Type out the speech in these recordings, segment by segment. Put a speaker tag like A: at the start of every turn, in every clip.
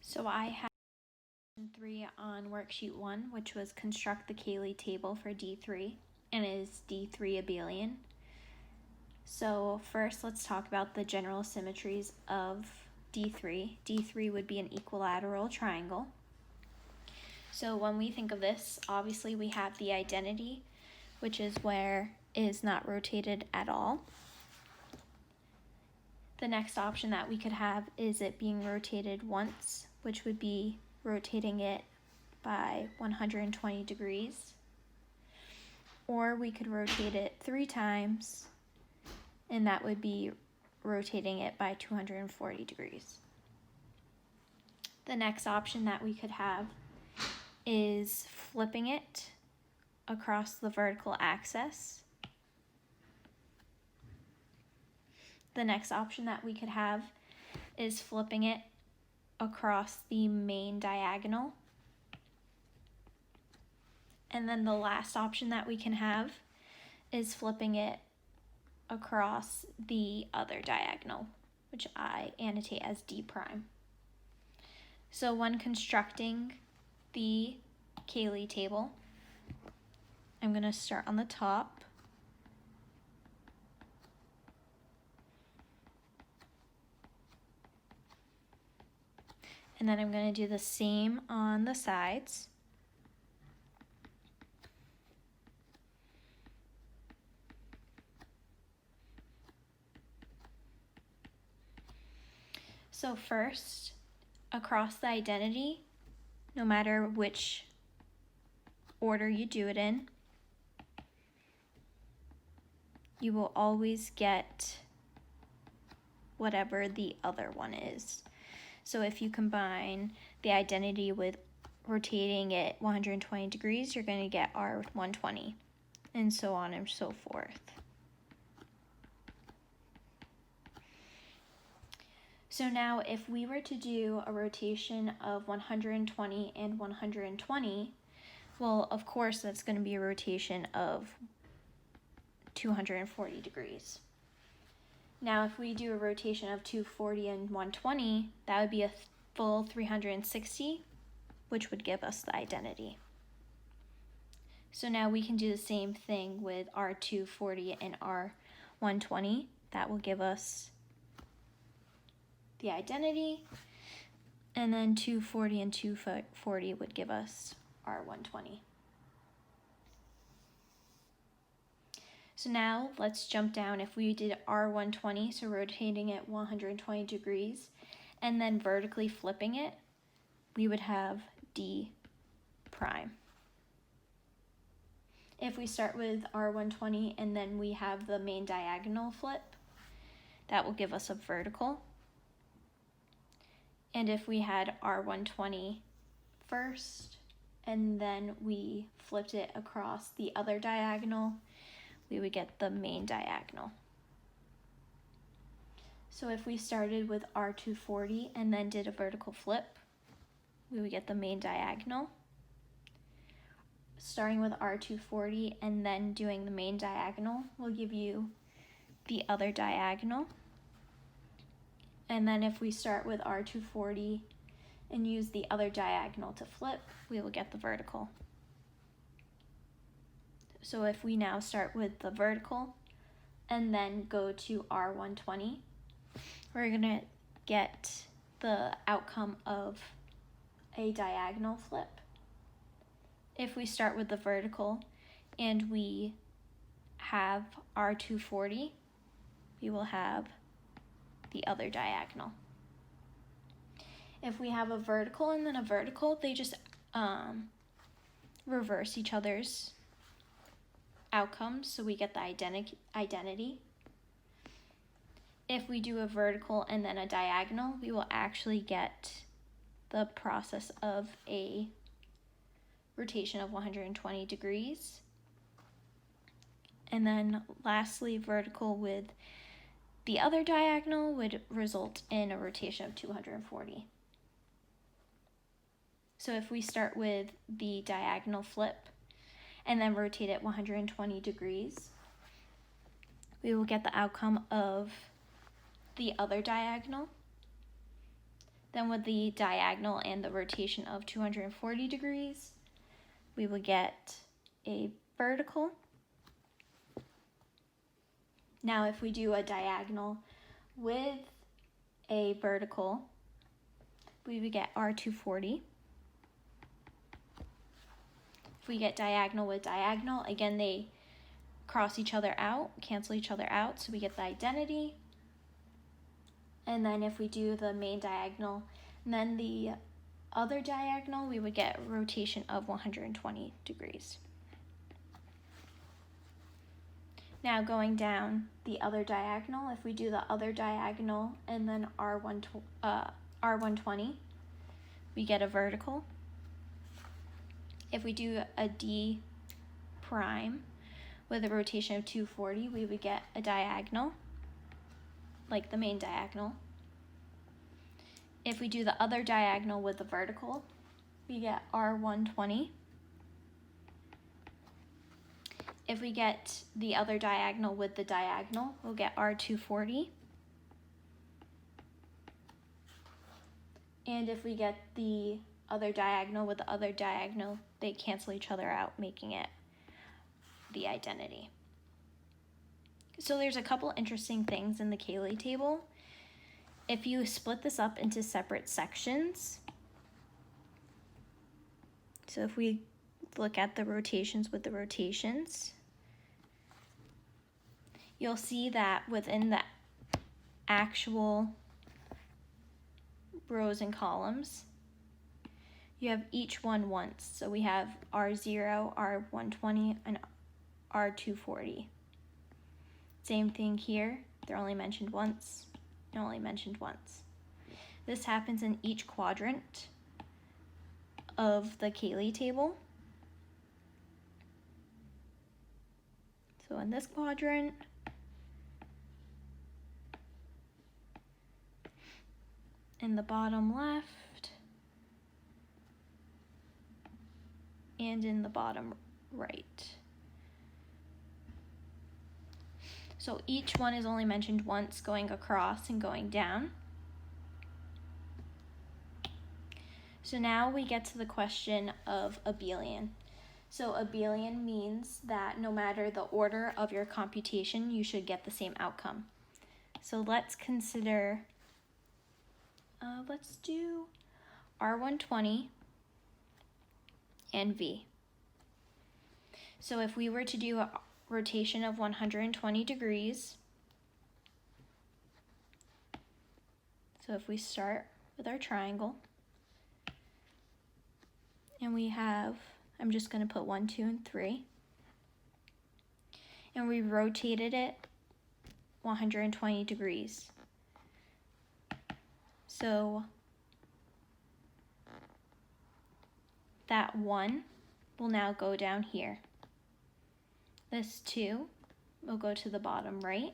A: So I had 3 on worksheet 1, which was construct the Cayley table for D3, and is D3 abelian. So first let's talk about the general symmetries of D3. D3 would be an equilateral triangle. So when we think of this, obviously we have the identity, which is where it is not rotated at all. The next option that we could have is it being rotated once, which would be rotating it by 120 degrees. Or we could rotate it 3 times, and that would be rotating it by 240 degrees. The next option that we could have is flipping it across the vertical axis. The next option that we could have is flipping it across the main diagonal. And then the last option that we can have is flipping it across the other diagonal, which I annotate as D prime. So when constructing the Cayley table, I'm going to start on the top. And then I'm going to do the same on the sides. So first, across the identity, no matter which order you do it in, you will always get whatever the other one is. So if you combine the identity with rotating it 120 degrees, you're going to get R120, and so on and so forth. So now if we were to do a rotation of 120 and 120, well, of course, that's going to be a rotation of 240 degrees. Now, if we do a rotation of 240 and 120, that would be a full 360, which would give us the identity. So now we can do the same thing with R240 and R120. That will give us the identity, and then 240 and 240 would give us R120. So now let's jump down. If we did R120, so rotating it 120 degrees, and then vertically flipping it, we would have D prime. If we start with R120 and then we have the main diagonal flip, that will give us a vertical. And if we had R120 first, and then we flipped it across the other diagonal, we would get the main diagonal. So if we started with R240 and then did a vertical flip, we would get the main diagonal. Starting with R240 and then doing the main diagonal will give you the other diagonal. And then if we start with R240 and use the other diagonal to flip, we will get the vertical. So if we now start with the vertical and then go to R120, we're going to get the outcome of a diagonal flip. If we start with the vertical and we have R240, we will have the other diagonal. If we have a vertical and then a vertical, they just reverse each other's outcomes, so we get the identity. If we do a vertical and then a diagonal, we will actually get the process of a rotation of 120 degrees. And then lastly, vertical with the other diagonal would result in a rotation of 240. So if we start with the diagonal flip and then rotate it 120 degrees, we will get the outcome of the other diagonal. Then with the diagonal and the rotation of 240 degrees, we would get a vertical. Now if we do a diagonal with a vertical, we would get R240. If we get diagonal with diagonal, again, they cross each other out, cancel each other out, so we get the identity. And then if we do the main diagonal and then the other diagonal, we would get rotation of 120 degrees. Now going down the other diagonal, if we do the other diagonal and then R120, we get a vertical. If we do a D prime with a rotation of 240, we would get a diagonal, like the main diagonal. If we do the other diagonal with the vertical, we get R120. If we get the other diagonal with the diagonal, we'll get R240. And if we get the other diagonal with the other diagonal, they cancel each other out, making it the identity. So there's a couple interesting things in the Cayley table. If you split this up into separate sections, so if we look at the rotations with the rotations, you'll see that within the actual rows and columns, you have each one once. So we have R0, R120, and R240. Same thing here, they're only mentioned once, and only mentioned once. This happens in each quadrant of the Cayley table. So in this quadrant, in the bottom left, and in the bottom right. So each one is only mentioned once, going across and going down. So now we get to the question of abelian. So abelian means that no matter the order of your computation, you should get the same outcome. So let's consider, let's do R120 and V. So if we were to do a rotation of 120 degrees, so if we start with our triangle, and we have, I'm just going to put 1, 2, and 3, and we rotated it 120 degrees. So that 1 will now go down here. This 2 will go to the bottom right,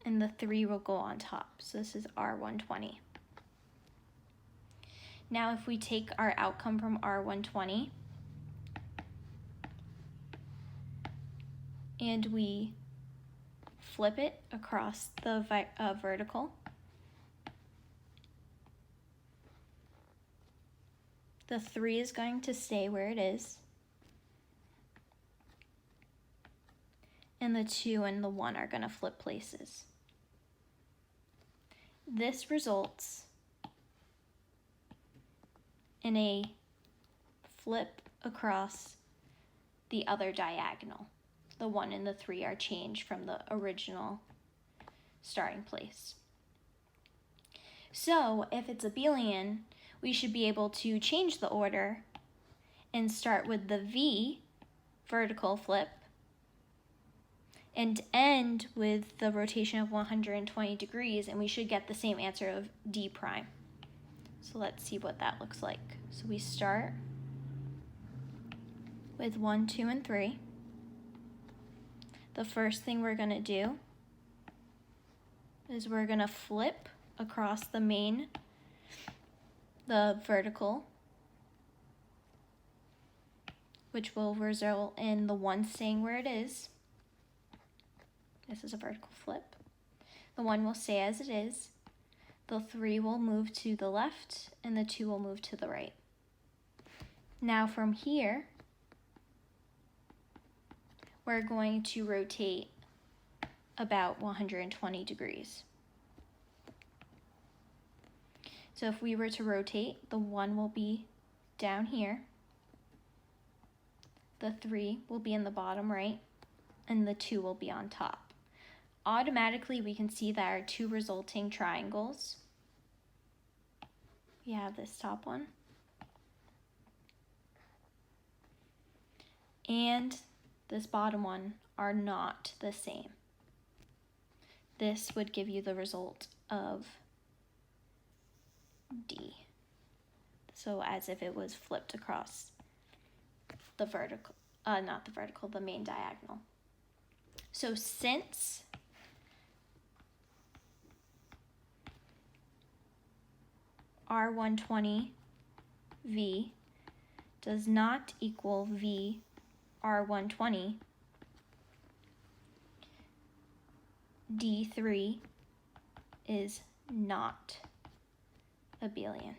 A: and the 3 will go on top. So this is R120. Now if we take our outcome from R120 and we flip it across the vertical, the 3 is going to stay where it is, and the 2 and the 1 are going to flip places. This results in a flip across the other diagonal. The 1 and the 3 are changed from the original starting place. So if it's abelian, we should be able to change the order and start with the V vertical flip and end with the rotation of 120 degrees, and we should get the same answer of D prime. So let's see what that looks like. So we start with 1, 2, and 3. The first thing we're going to do is we're going to flip across the vertical, which will result in the 1 staying where it is. This is a vertical flip. The 1 will stay as it is. the 3 will move to the left and the 2 will move to the right. Now from here, we're going to rotate about 120 degrees. So if we were to rotate, the 1 will be down here, the 3 will be in the bottom right, and the 2 will be on top. Automatically, we can see that our 2 resulting triangles, we have this top one, and this bottom one are not the same. This would give you the result of D. So as if it was flipped across the vertical, not the vertical, the main diagonal. So since R120V does not equal V R120, D3 is not abelian.